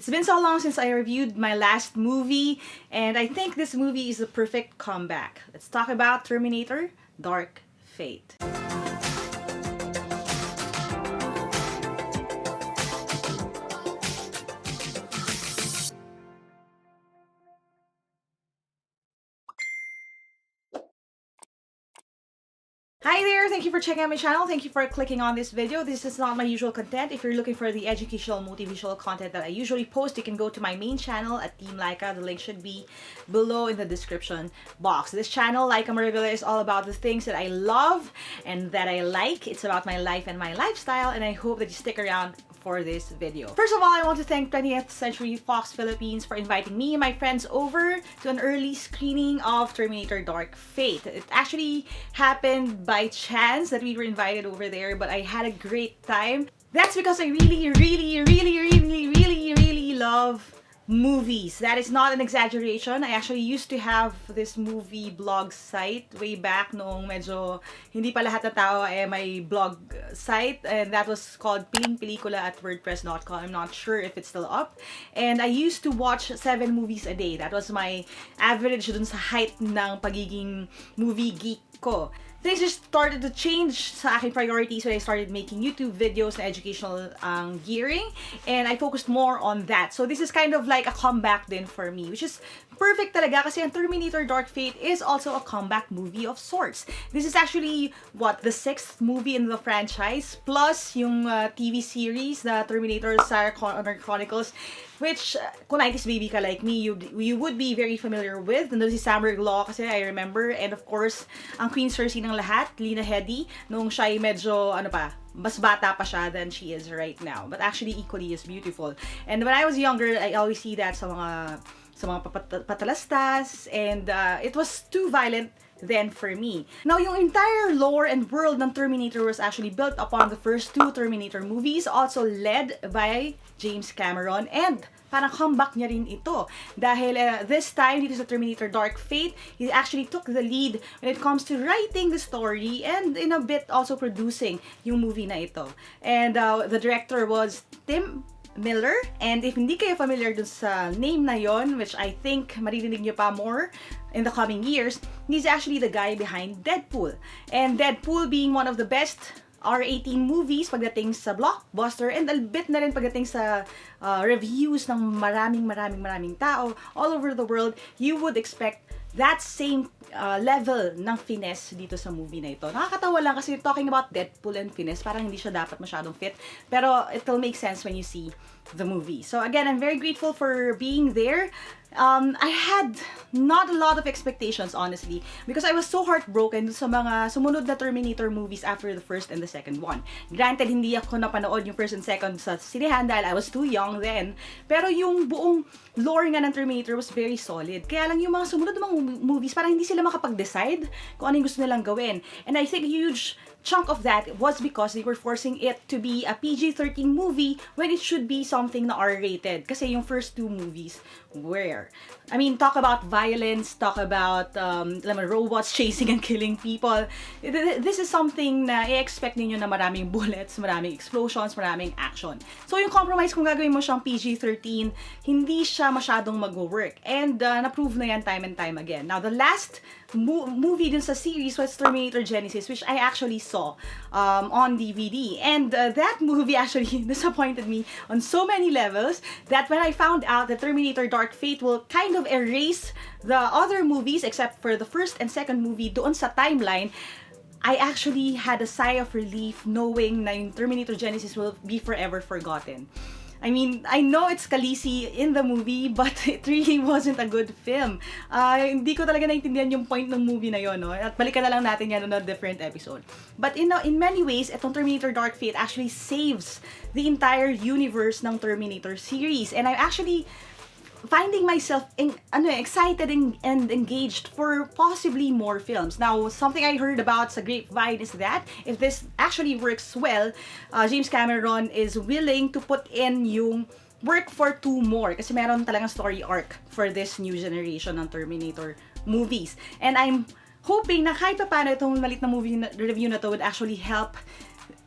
It's been so long since I reviewed my last movie, and I think this movie is the perfect comeback. Let's talk about Terminator: Dark Fate. Hi there! Thank you for checking out my channel. Thank you for clicking on this video. This is not my usual content. If you're looking for the educational, motivational content that I usually post, you can go to my main channel at Team Lyqa. The link should be below in the description box. This channel, Lyqa Maravilla, is all about the things that I love and that I like. It's about my life and my lifestyle, and I hope that you stick around for this video. First of all, I want to thank 20th Century Fox Philippines for inviting me and my friends over to an early screening of Terminator: Dark Fate. It actually happened by chance that we were invited over there, but I had a great time. That's because I really love movies. That is not an exaggeration. I actually used to have this movie blog site way back noong medyo hindi pa lahat ng tao ay may blog site, and that was called pilingpelikula@wordpress.com. I'm not sure if it's still up. And I used to watch 7 movies a day. That was my average dun sa height ng pagiging movie geek ko. Things just started to change sa aking priorities when I started making YouTube videos na educational gearing, and I focused more on that. So this is kind of like a comeback din for me, which is perfect talaga kasi ang Terminator: Dark Fate is also a comeback movie of sorts. This is actually, the 6th movie in the franchise, plus yung TV series, the Terminator Sarah Connor Chronicles, which, kung 90s baby ka like me, you would be very familiar with. Nandun si Summer Glau kasi, I remember. And of course, ang Queen Cersei ng lahat, Lena Headey, nung siya ay medyo, mas bata pa siya than she is right now. But actually, equally as beautiful. And when I was younger, I always see that sa mga patalastas, and it was too violent then for me. Now, yung entire lore and world ng Terminator was actually built upon the first 2 Terminator movies, also led by James Cameron, and parang comeback niya rin ito. Dahil this time, dito sa Terminator: Dark Fate, he actually took the lead when it comes to writing the story and in a bit also producing yung movie na ito. And the director was Tim Miller, and if hindi kayo familiar dun sa name na yon, which I think maririnig nyo pa more in the coming years, he's actually the guy behind Deadpool. And Deadpool being one of the best R18 movies pagdating sa blockbuster, and a bit na rin pagdating sa reviews ng maraming tao all over the world, you would expect that same level ng finesse dito sa movie na ito. Nakakatawa lang kasi talking about Deadpool and finesse, parang hindi siya dapat masyadong fit, pero it'll make sense when you see the movie. So again, I'm very grateful for being there. I had not a lot of expectations, honestly, because I was so heartbroken sa mga sumunod na Terminator movies after the first and the second one. Granted, hindi ako napanood yung first and second sa sinehan dahil I was too young then, pero yung buong lore nga ng Terminator was very solid. Kaya lang yung mga sumunod na mga movies, parang hindi sila makapag-decide kung ano yung gusto nilang gawin. And I think a huge chunk of that was because they were forcing it to be a PG-13 movie when it should be something na R-rated. Kasi yung first 2 movies were. I mean, talk about violence, talk about robots chasing and killing people. This is something na i-expect ninyo na maraming bullets, maraming explosions, maraming action. So yung compromise, kung gagawin mo siyang PG-13, hindi siya masyadong mag-work. And na-prove na yan time and time again. Now, the last movie dun sa series was Terminator Genesis, which I actually saw on DVD. And that movie actually disappointed me on so many levels that when I found out that Terminator: Dark Fate will kind of erase the other movies except for the first and second movie doon sa timeline, I actually had a sigh of relief knowing na yung Terminator Genesis will be forever forgotten. I mean, I know it's Khaleesi in the movie, but it really wasn't a good film. Hindi ko talaga naintindihan yung point ng movie na yon, no? At balikan na lang natin yan on a different episode. But in many ways, itong Terminator: Dark Fate actually saves the entire universe ng Terminator series. And I'm actually finding myself excited and engaged for possibly more films. Now, something I heard about sa grapevine is that if this actually works well, James Cameron is willing to put in yung work for 2 more kasi meron talagang story arc for this new generation ng Terminator movies. And I'm hoping na kahit pa paano itong malit na movie review na to would actually help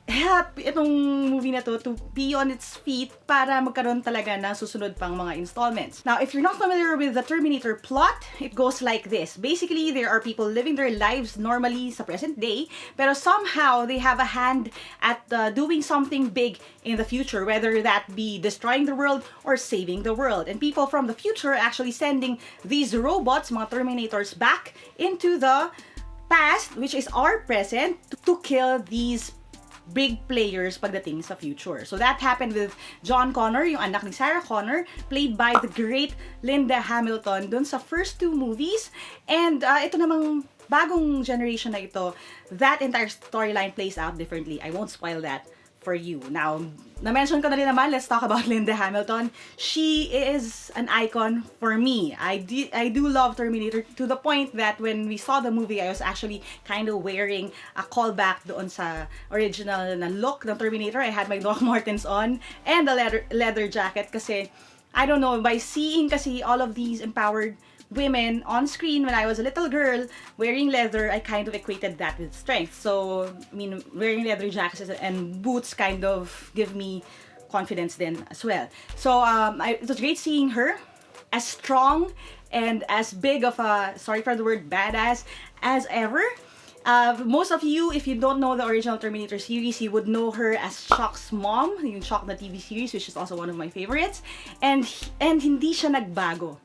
help itong movie na to be on its feet para magkaroon talaga na susunod pang mga installments. Now, if you're not familiar with the Terminator plot, it goes like this. Basically, there are people living their lives normally sa present day, pero somehow they have a hand at doing something big in the future, whether that be destroying the world or saving the world. And people from the future are actually sending these robots, mga Terminators, back into the past, which is our present, to kill these big players pagdating sa future. So that happened with John Connor, yung anak ni Sarah Connor, played by the great Linda Hamilton dun sa first 2 movies. And ito namang bagong generation na ito, that entire storyline plays out differently. I won't spoil that for you. Now, na-mention ko na rin naman, let's talk about Linda Hamilton. She is an icon for me. I do love Terminator to the point that when we saw the movie, I was actually kind of wearing a callback doon sa original na look ng Terminator. I had my Doc Martens on and a leather jacket kasi, I don't know, by seeing kasi all of these empowered women on screen when I was a little girl wearing leather, I kind of equated that with strength. So, I mean, wearing leather jackets and boots kind of give me confidence then as well. So, it was great seeing her as strong and as big of a, sorry for the word, badass as ever. Most of you, if you don't know the original Terminator series, you would know her as Shock's mom, yung Shock na TV series, which is also one of my favorites. And hindi siya nagbago.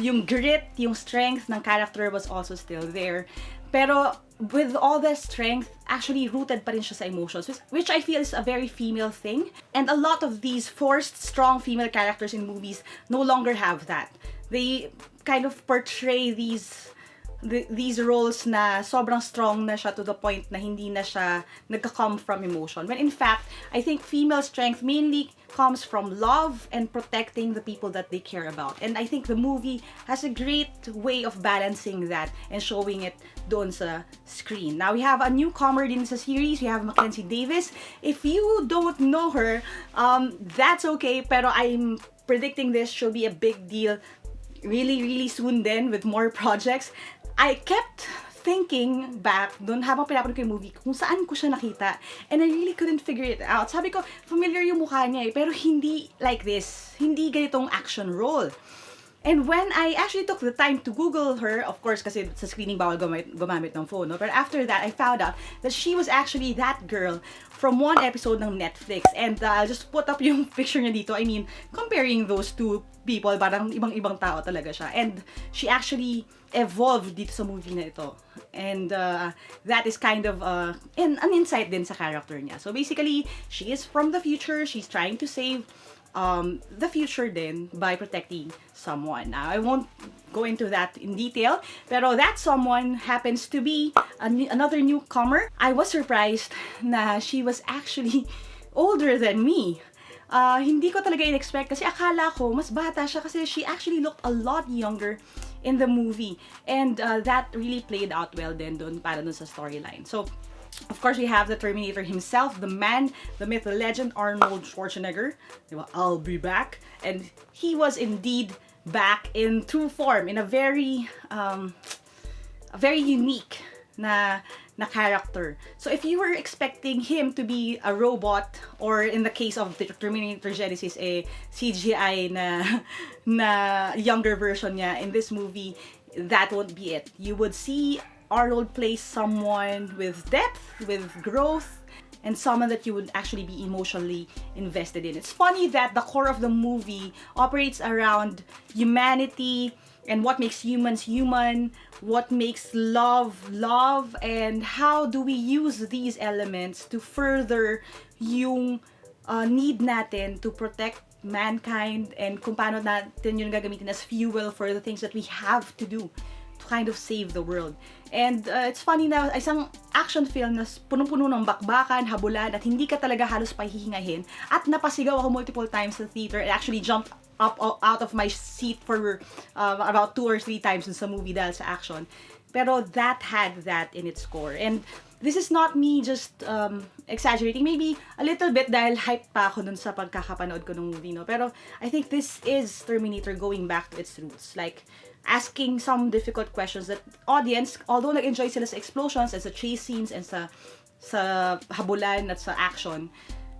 Yung grit, yung strength ng character was also still there. Pero with all that strength, actually rooted pa rin siya sa emotions, which I feel is a very female thing. And a lot of these forced, strong female characters in movies no longer have that. They kind of portray these roles na sobrang strong na siya to the point na hindi na siya nagka-come from emotion. When in fact, I think female strength mainly comes from love and protecting the people that they care about. And I think the movie has a great way of balancing that and showing it doon sa screen. Now, we have a newcomer din sa series. We have Mackenzie Davis. If you don't know her, that's okay. Pero I'm predicting this she'll be a big deal really, really soon then with more projects. I kept thinking back doon habang pinapanood ko yung movie kung saan ko siya nakita, and I really couldn't figure it out. Sabi ko, familiar yung mukha niya pero hindi like this. Hindi ganitong action role. And when I actually took the time to Google her, of course, kasi sa screening bawal gumamit ng phone, no? But after that, I found out that she was actually that girl from one episode ng Netflix. And I'll just put up yung picture niya dito. I mean, comparing those two people, parang ibang-ibang tao talaga siya. And she actually evolved dito sa movie na ito. And that is kind of an insight din sa character niya. So basically, she is from the future. She's trying to save the future din by protecting someone. Now, I won't go into that in detail, pero that someone happens to be another newcomer. I was surprised na she was actually older than me. Hindi ko talaga in-expect kasi akala ko mas bata siya kasi she actually looked a lot younger in the movie. And that really played out well din dun para dun sa storyline. So, of course, we have the Terminator himself, the man, the myth, the legend, Arnold Schwarzenegger. I'll be back. And he was indeed back in true form, in a very unique na character. So if you were expecting him to be a robot, or in the case of the Terminator Genesis, a CGI na younger version niya, in this movie, that won't be it. You would see Arnold plays someone with depth, with growth, and someone that you would actually be emotionally invested in. It's funny that the core of the movie operates around humanity and what makes humans human, what makes love love, and how do we use these elements to further yung need natin to protect mankind, and kung paano natin yun gagamitin as fuel for the things that we have to do to kind of save the world. And it's funny na isang action film na punong-puno ng bakbakan, habulan, at hindi ka talaga halos pahihingahin. At napasigaw ako multiple times sa theater and actually jumped up out of my seat for about 2 or 3 times sa movie dahil sa action. Pero that had that in its core. And this is not me just exaggerating. Maybe a little bit dahil hype pa ako dun sa pagkakapanood ko ng movie, no? Pero I think this is Terminator going back to its roots. Like, asking some difficult questions that audience, although nag-enjoy sila sa explosions and sa chase scenes and sa sa habulan at sa action,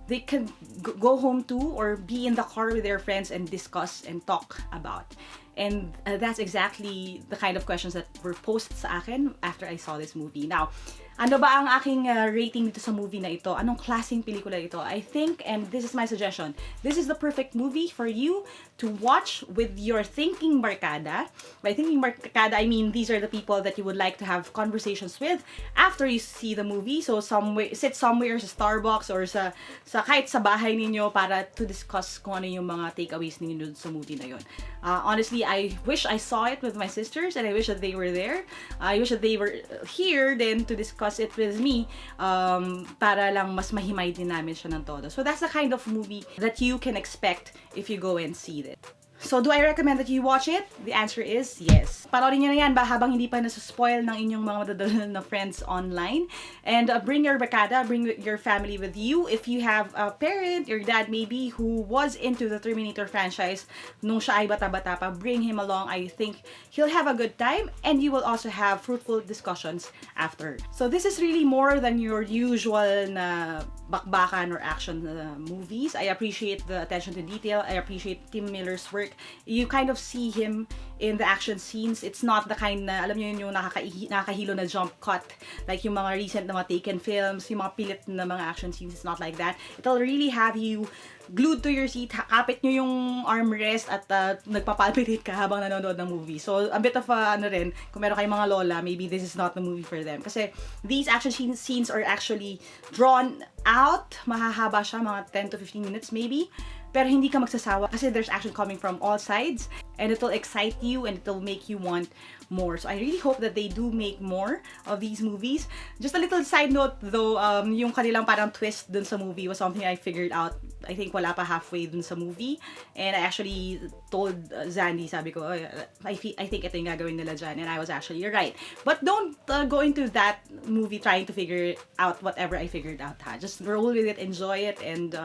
they can go home to or be in the car with their friends and discuss and talk about. And that's exactly the kind of questions that were posed sa akin after I saw this movie. Now, ano ba ang aking rating dito sa movie na ito? Anong klaseng pelikula ito? I think, and this is my suggestion, this is the perfect movie for you to watch with your thinking barkada. By thinking barkada, I mean these are the people that you would like to have conversations with after you see the movie. So sit somewhere sa Starbucks or sa kahit sa bahay ninyo para to discuss kung ano yung mga takeaways ninyo sa movie na yun. Honestly, I wish I saw it with my sisters and I wish that they were there. I wish that they were here then to discuss it with me para lang mas mahimay din namin siya ng todo. So that's the kind of movie that you can expect if you go and see it. So, do I recommend that you watch it? The answer is yes. Panoorin nyo na yan habang hindi pa nasa-spoil ng inyong mga madadala na friends online. And bring your barkada, bring your family with you. If you have a parent, your dad maybe, who was into the Terminator franchise nung siya ay bata-bata pa, bring him along. I think he'll have a good time and you will also have fruitful discussions after. So, this is really more than your usual na bakbakan or action movies. I appreciate the attention to detail. I appreciate Tim Miller's work. You kind of see him in the action scenes. It's not the kind na, alam nyo yun, yung nakakahilo na jump cut. Like yung mga recent na mga Taken films, yung mga pilit na mga action scenes. It's not like that. It'll really have you glued to your seat. Kapit nyo yung armrest at nagpapalpitate ka habang nanonood ng movie. So, a bit of ano rin, kung meron kayong mga lola, maybe this is not the movie for them. Kasi these action scenes are actually drawn out. Mahahaba siya, mga 10 to 15 minutes maybe. Pero hindi ka magsasawa kasi there's action coming from all sides and it'll excite you and it'll make you want more. So I really hope that they do make more of these movies. Just a little side note though, yung kanilang parang twist dun sa movie was something I figured out, I think wala pa halfway dun sa movie. And I actually told Zandy, sabi ko, I think ito yung gagawin nila dyan. And I was actually right. But don't go into that movie trying to figure out whatever I figured out. Ha? Just roll with it, enjoy it, and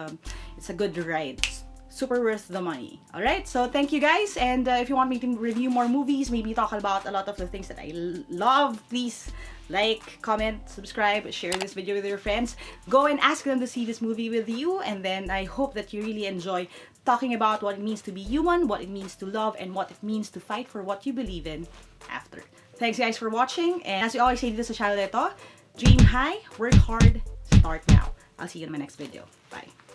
it's a good ride. Super worth the money. Alright, so thank you guys. And if you want me to review more movies, maybe talk about a lot of the things that I love, please like, comment, subscribe, share this video with your friends. Go and ask them to see this movie with you. And then I hope that you really enjoy talking about what it means to be human, what it means to love, and what it means to fight for what you believe in after. Thanks guys for watching. And as we always say dito sa channel ito, dream high, work hard, start now. I'll see you in my next video. Bye.